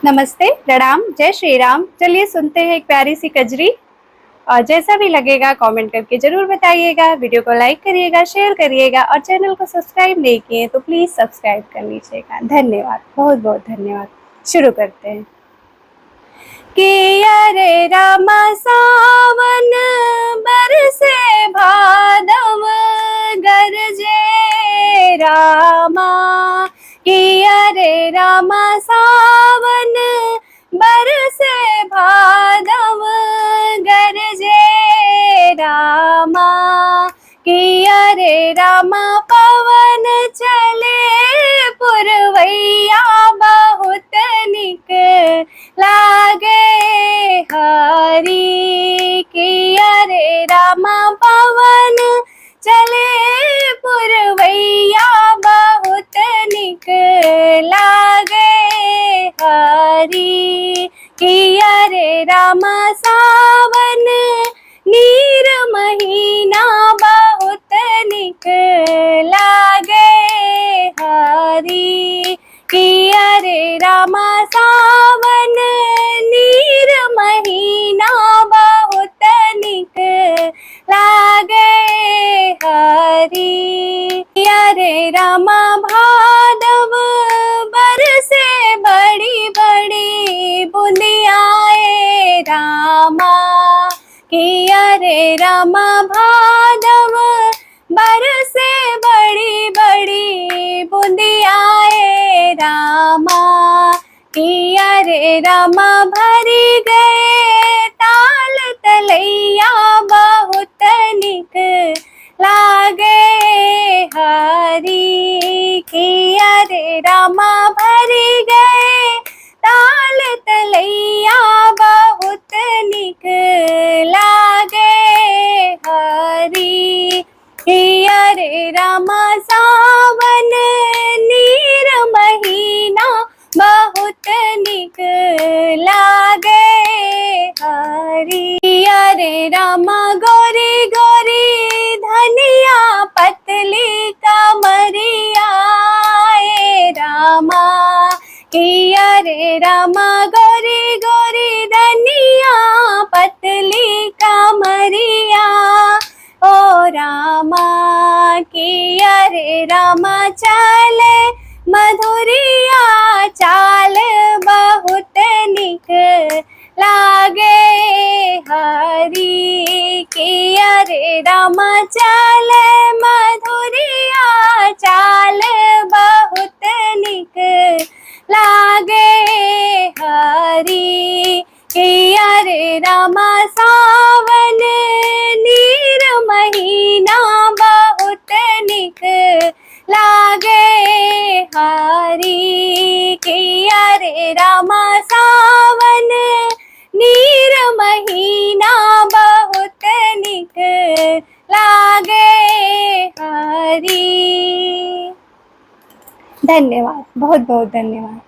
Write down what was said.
नमस्ते, प्रणाम, जय श्री राम। चलिए सुनते हैं एक प्यारी सी कजरी। और जैसा भी लगेगा कमेंट करके ज़रूर बताइएगा। वीडियो को लाइक करिएगा, शेयर करिएगा और चैनल को सब्सक्राइब नहीं किए तो प्लीज़ सब्सक्राइब कर लीजिएगा। धन्यवाद, बहुत-बहुत धन्यवाद। शुरू करते हैं। कि अरे रामा सावन बरसे भादव गरजे रामा, कि अरे रामा सावन बरसे भादव गरजे रामा, कि अरे रामा पवन चले पुरवैया बहुत निक लागे हरी, कि अरे रामा पवन चले पुरवैया बहुत निक लागे हरी, कि अरे रामा सावन नीर महीना बहुत निक लागे हरी, कि अरे रामा सावन नीर महीना बहुत निक लागे हरी, कि अरे रामा भादव बरसे बड़ी बड़ी बूंदियाए रामा, कि अरे रामा भादव बरसे बड़ी बड़ी बूंदियाए रामा, कि अरे रामा भरी गए ताल तलैया बहुत निक लागे हरी, कि अरे रामा भरी गए ताल तलैया बहुत निक लागे हरी, कि अरे रामा सावन नीर महीना बहुत निक लागे हरी, कि अरे रामा गोरी गोरी धनिया पतली कमरिया रामा, कि अरे रामा गोरी गोरी धनिया पतली कमरिया ओ रामा, कि अरे रामा चले मधुरिया चाल बहुत निक लागे हरी, कि अरे रामा चले मधुरिया चाल बहुत निक लागे हरी, कि अरे रामा सावन नीर महीना बहुत निक लागे हरी, कि अरे रामा सावन नीर महीना बहुत निक लागे हरी। धन्यवाद, बहुत बहुत धन्यवाद।